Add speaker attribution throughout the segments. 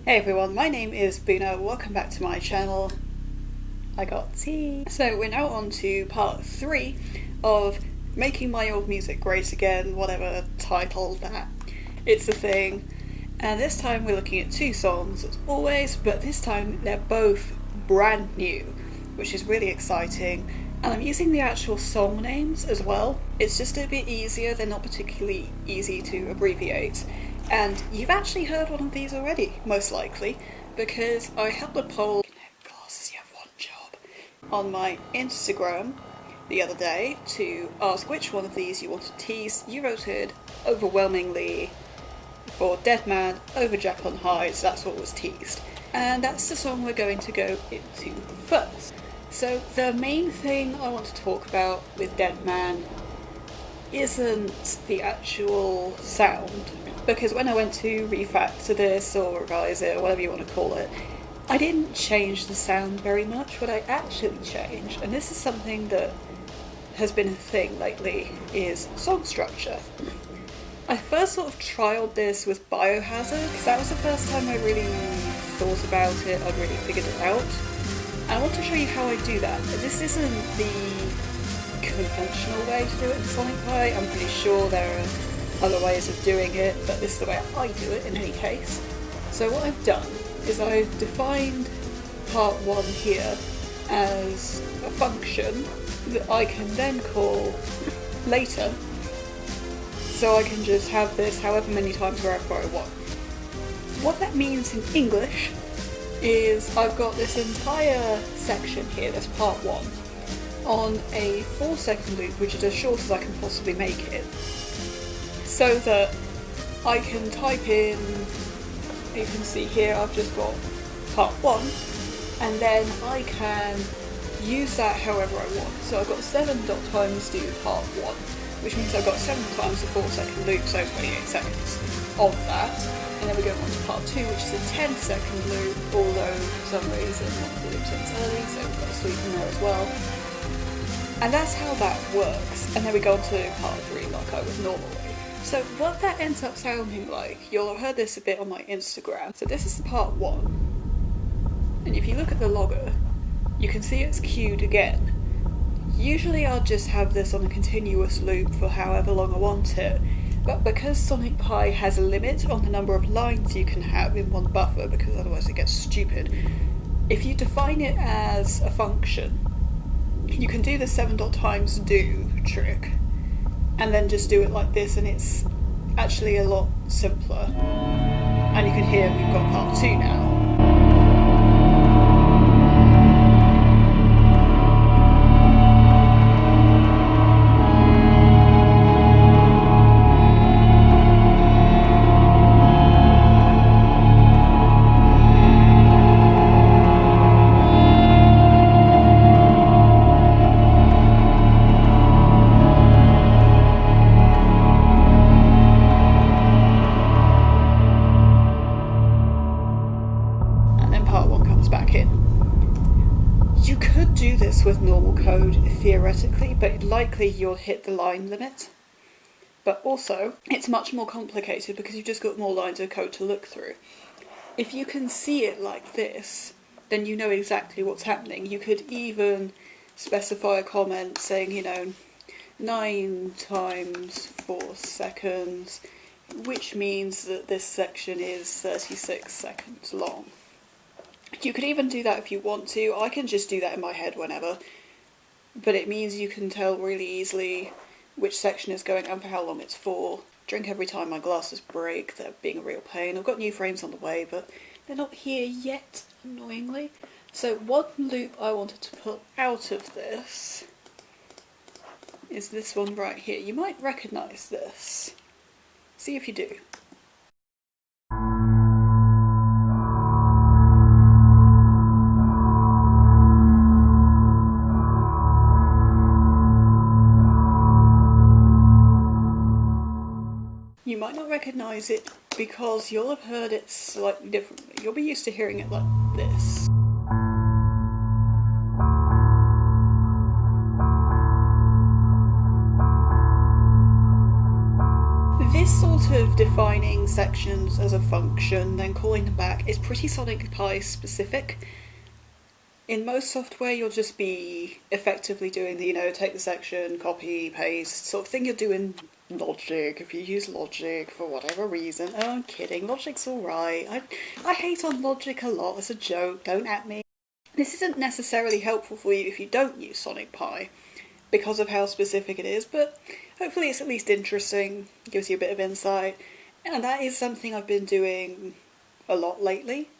Speaker 1: Hey everyone, my name is Buna. Welcome back to my channel. I got tea. So we're now on to part 3 of Making My Old Music Great Again, whatever title that. It's a thing. And this time we're looking at 2 songs as always, but this time they're both brand new, which is really exciting. And I'm using the actual song names as well. It's just a bit easier, they're not particularly easy to abbreviate. And you've actually heard one of these already, most likely, because I held a poll, glasses, you have one job, on my Instagram the other day to ask which one of these you wanted to tease. You voted overwhelmingly for Dead Man over Jekyll and Hyde, so that's what was teased. And that's the song we're going to go into first. So the main thing I want to talk about with Dead Man isn't the actual sound, because when I went to refactor this or revise it or whatever you want to call it, I didn't change the sound very much. What I actually changed, and this is something that has been a thing lately, is song structure. I first sort of trialled this with Biohazard, because that was the first time I really thought about it, I'd really figured it out. And I want to show you how I do that. This isn't the conventional way to do it in Sonic Pi. I'm pretty sure there are other ways of doing it, but this is the way I do it in any case. So what I've done is I've defined part 1 here as a function that I can then call later, so I can just have this however many times wherever I want. What that means in English is I've got this entire section here, this part 1, on a 4-second loop, which is as short as I can possibly make it, so that I can type in, you can see here I've just got part 1, and then I can use that however I want. So I've got 7 dot times do part 1, which means I've got 7 times the 4-second loop, so 28 seconds of that. And then we go on to part 2, which is a 10-second loop, although for some reason one of the loops ends early, so we've got a sweep in there as well. And that's how that works. And then we go on to part 3 like I would normally. So what that ends up sounding like, you'll have heard this a bit on my Instagram. So this is part 1. And if you look at the logger, you can see it's queued again. Usually I'll just have this on a continuous loop for however long I want it. But because Sonic Pi has a limit on the number of lines you can have in one buffer, because otherwise it gets stupid, if you define it as a function, you can do the 7 dot times do trick, and then just do it like this, and it's actually a lot simpler. And you can hear we've got part 2 now. With normal code theoretically, but likely you'll hit the line limit. But also, it's much more complicated because you've just got more lines of code to look through. If you can see it like this, then you know exactly what's happening. You could even specify a comment saying, 9 times 4 seconds, which means that this section is 36 seconds long. You could even do that if you want to. I can just do that in my head whenever, but it means you can tell really easily which section is going and for how long it's for. Drink every time my glasses break, they're being a real pain. I've got new frames on the way, but they're not here yet, annoyingly. So one loop I wanted to pull out of this is this one right here. You might recognise this. See if you do. You might not recognise it because you'll have heard it slightly differently. You'll be used to hearing it like this. sort of defining sections as a function, then calling them back, is pretty Sonic Pi specific. In most software, you'll just be effectively doing the, take the section, copy, paste, sort of thing you do in Logic, if you use Logic for whatever reason. Oh, I'm kidding, Logic's alright. I hate on Logic a lot as a joke, don't at me. This isn't necessarily helpful for you if you don't use Sonic Pi, because of how specific it is, but hopefully it's at least interesting, gives you a bit of insight, and that is something I've been doing a lot lately.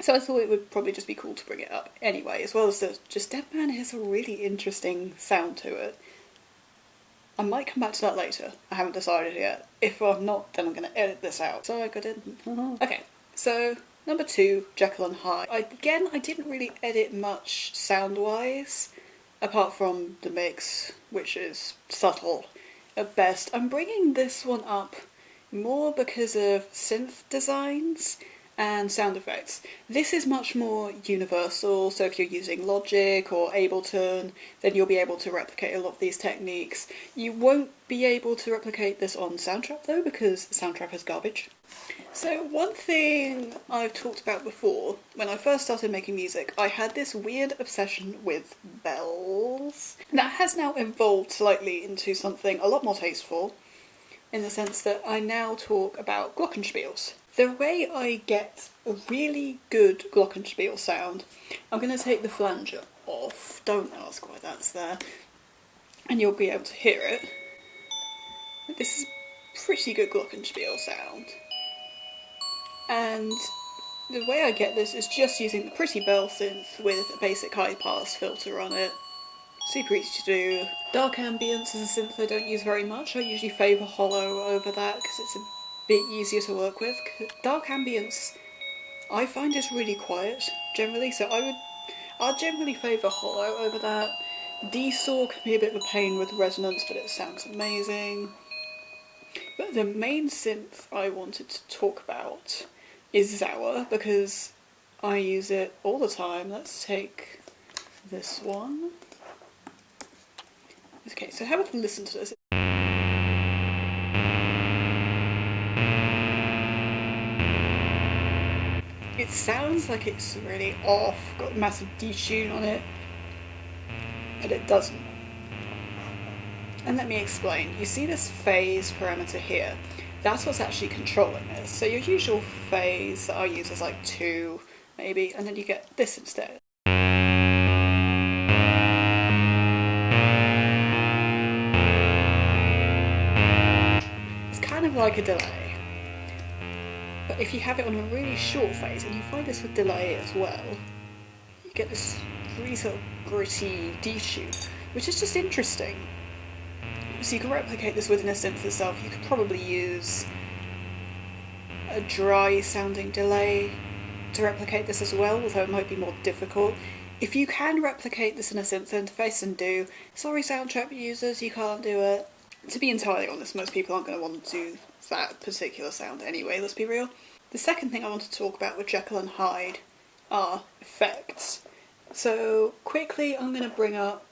Speaker 1: So I thought it would probably just be cool to bring it up anyway, as well as that just Deadman has a really interesting sound to it. I might come back to that later, I haven't decided yet. If I'm not, then I'm going to edit this out. So I got it. Okay, so number 2, Jekyll and Hyde. Again, I didn't really edit much sound-wise, apart from the mix, which is subtle at best. I'm bringing this one up more because of synth designs and sound effects. This is much more universal, so if you're using Logic or Ableton, then you'll be able to replicate a lot of these techniques. You won't be able to replicate this on Soundtrap though, because Soundtrap is garbage. So one thing I've talked about before, when I first started making music, I had this weird obsession with bells. That has now evolved slightly into something a lot more tasteful, in the sense that I now talk about glockenspiels. The way I get a really good glockenspiel sound, I'm going to take the flanger off, don't ask why that's there, and you'll be able to hear it. This is pretty good glockenspiel sound. And the way I get this is just using the Pretty Bell synth with a basic high pass filter on it. Super easy to do. Dark Ambience is a synth I don't use very much. I usually favour Hollow over that because it's a bit easier to work with. Dark Ambience I find is really quiet generally, so I'll generally favour Hollow over that. D-Saw can be a bit of a pain with resonance, but it sounds amazing. But the main synth I wanted to talk about is Zower, because I use it all the time. Let's take this one. Okay, so have a listen to this. It sounds like it's really off, got a massive detune on it, but it doesn't. And let me explain. You see this phase parameter here? That's what's actually controlling this. So your usual phase that I use is like 2, maybe, and then you get this instead. It's kind of like a delay. But if you have it on a really short phase, and you find this with delay as well, you get this really sort of gritty detune, which is just interesting. So you can replicate this within a synth itself. You could probably use a dry sounding delay to replicate this as well, although it might be more difficult. If you can replicate this in a synth interface, and do, sorry Soundtrap users, you can't do it. To be entirely honest, most people aren't going to want to do that particular sound anyway, let's be real. The second thing I want to talk about with Jekyll and Hyde are effects. So quickly I'm going to bring up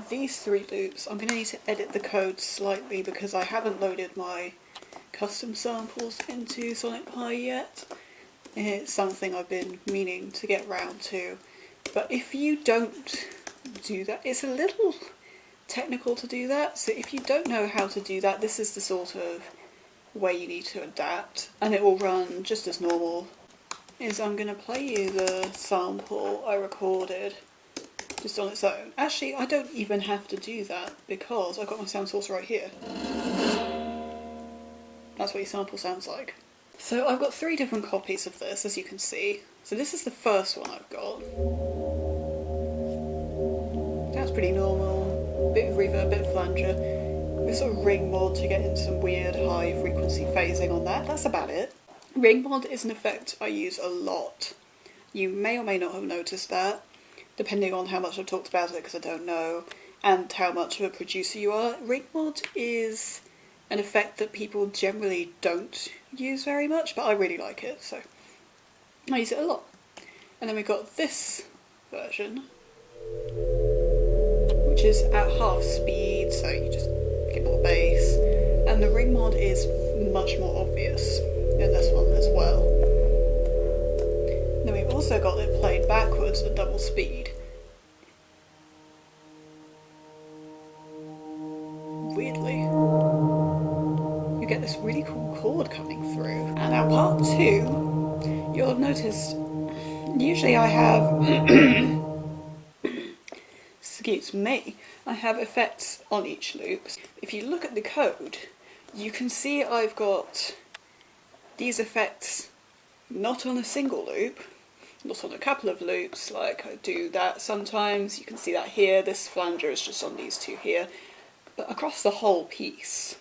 Speaker 1: these 3 loops. I'm going to need to edit the code slightly because I haven't loaded my custom samples into Sonic Pi yet. It's something I've been meaning to get round to. But if you don't do that, it's a little technical to do that, so if you don't know how to do that, this is the sort of way you need to adapt, and it will run just as normal. I'm going to play you the sample I recorded just on its own. Actually, I don't even have to do that because I've got my sound source right here. That's what your sample sounds like. So I've got 3 different copies of this, as you can see. So this is the first one I've got. That's pretty normal. Bit of reverb, bit of flanger. With sort of ring mod to get in some weird high frequency phasing on that. That's about it. Ring mod is an effect I use a lot. You may or may not have noticed that, depending on how much I've talked about it, because I don't know, and how much of a producer you are. Ring mod is an effect that people generally don't use very much, but I really like it, so I use it a lot. And then we've got this version, which is at half speed, so you just get more bass. And the ring mod is much more obvious in this one as well. Then we've also got it played backwards at double speed. Weirdly, you get this really cool chord coming through. And now part 2, you'll have noticed, usually I have, excuse me, I have effects on each loop. If you look at the code, you can see I've got these effects not on a single loop, not on a couple of loops, like I do that sometimes. You can see that here, this flanger is just on these 2 here, but across the whole piece.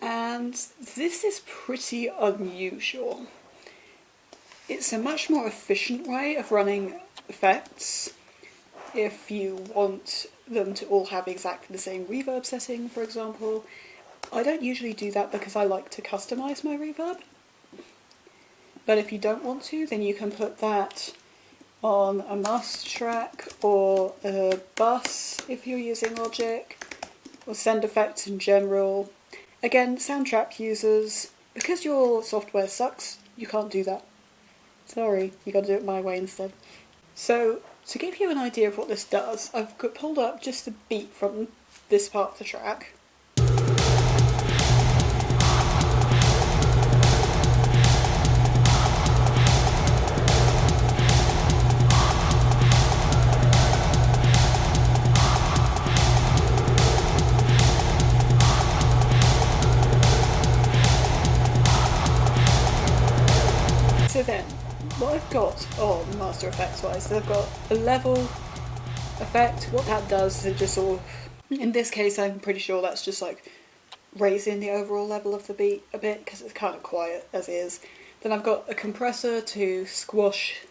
Speaker 1: And this is pretty unusual. It's a much more efficient way of running effects. If you want them to all have exactly the same reverb setting, for example. I don't usually do that because I like to customize my reverb. But if you don't want to, then you can put that on a master track or a bus if you're using Logic, or send effects in general. Again, Soundtrap users, because your software sucks, you can't do that. Sorry, you gotta do it my way instead. So, to give you an idea of what this does, I've pulled up just the beat from this part of the track. So then, what I've got on Master Effects wise, I've got a level effect. What that does is it just sort of, in this case I'm pretty sure that's just like raising the overall level of the beat a bit because it's kind of quiet as is. Then I've got a compressor to squash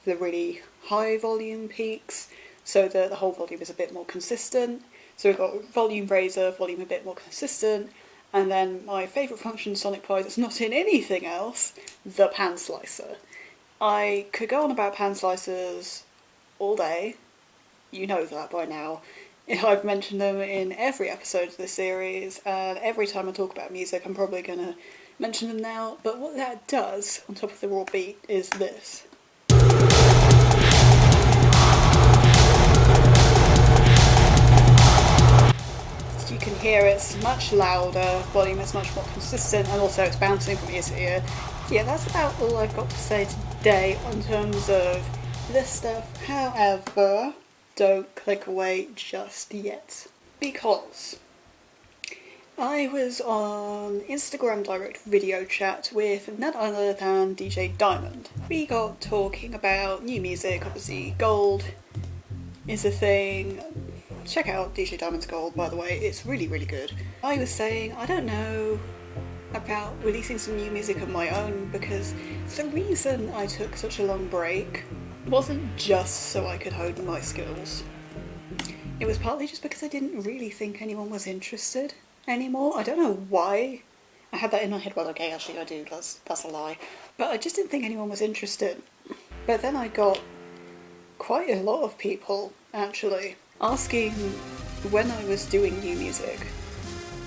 Speaker 1: the really high volume peaks so that the whole volume is a bit more consistent. So we've got volume raiser, volume a bit more consistent. And then my favourite function in Sonic Pi that's not in anything else, the pan slicer. I could go on about pan slicers all day. You know that by now. I've mentioned them in every episode of this series, and every time I talk about music I'm probably going to mention them now. But what that does, on top of the raw beat, is this. You can hear it's much louder, volume is much more consistent, and also it's bouncing from ear to ear. Yeah, that's about all I've got to say today on terms of this stuff. However, don't click away just yet, because I was on Instagram direct video chat with none other than DJ Diamond. We got talking about new music. Obviously Gold is a thing. Check out DJ Diamond's Gold, by the way, it's really, really good. I was saying, I don't know about releasing some new music of my own, because the reason I took such a long break wasn't just so I could hone my skills. It was partly just because I didn't really think anyone was interested anymore. I don't know why. I had that in my head, well okay, actually I do, that's a lie. But I just didn't think anyone was interested. But then I got quite a lot of people, actually, asking when I was doing new music.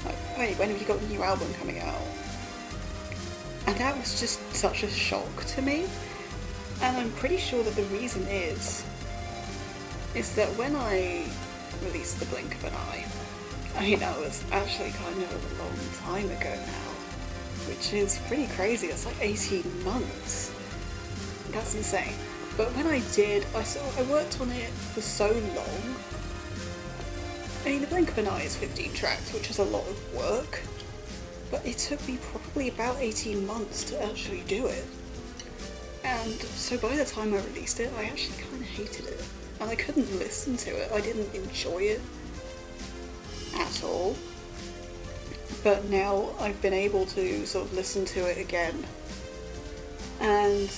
Speaker 1: Like, wait, when have you got a new album coming out? And that was just such a shock to me. And I'm pretty sure that the reason is that when I released The Blink of an Eye, I mean that was actually kind of a long time ago now, which is pretty crazy. It's like 18 months. That's insane. But when I did, I worked on it for so long. I mean, The Blink of an Eye is 15 tracks, which is a lot of work, but it took me probably about 18 months to actually do it. And so by the time I released it, I actually kind of hated it. And I couldn't listen to it. I didn't enjoy it at all. But now I've been able to sort of listen to it again. And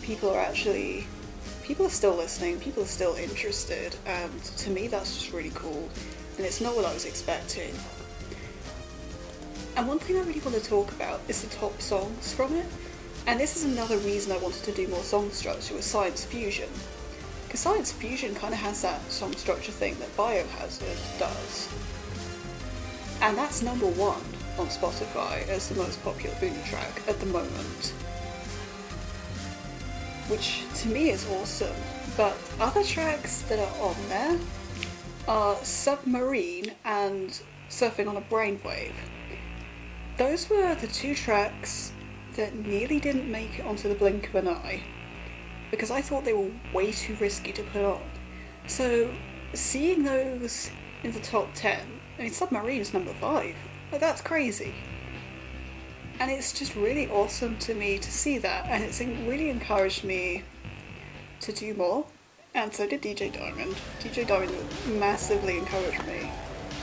Speaker 1: people are still listening, people are still interested, and to me that's just really cool. And it's not what I was expecting. And one thing I really want to talk about is the top songs from it. And this is another reason I wanted to do more song structure with Science Fusion. Because Science Fusion kind of has that song structure thing that Biohazard does. And that's #1 on Spotify as the most popular Boonie track at the moment. Which to me is awesome. But other tracks that are on there are Submarine and Surfing on a Brainwave. Those were the 2 tracks that nearly didn't make it onto the blink of an eye because I thought they were way too risky to put on. So seeing those in the top 10, I mean Submarine is #5, like that's crazy. And it's just really awesome to me to see that, and it's really encouraged me to do more, and so did DJ Diamond. DJ Diamond massively encouraged me.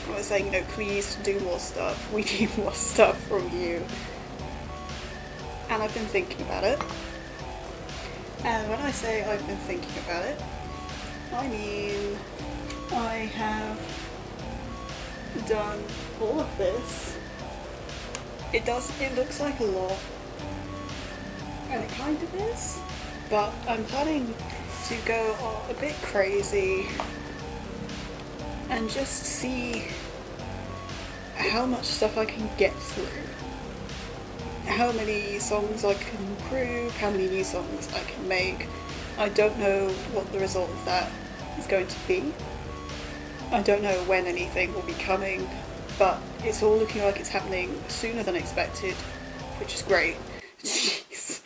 Speaker 1: I was saying, please do more stuff. We need more stuff from you. And I've been thinking about it. And when I say I've been thinking about it, I mean I have done all of this. It looks like a lot, and it kind of is, but I'm planning to go a bit crazy and just see how much stuff I can get through. How many songs I can improve, how many new songs I can make. I don't know what the result of that is going to be. I don't know when anything will be coming, but it's all looking like it's happening sooner than expected, which is great. Jesus.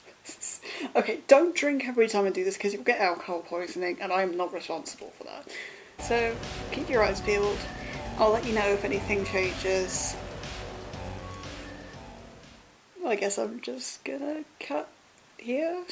Speaker 1: Okay, don't drink every time I do this because you'll get alcohol poisoning and I'm not responsible for that. So keep your eyes peeled. I'll let you know if anything changes. I guess I'm just gonna cut here.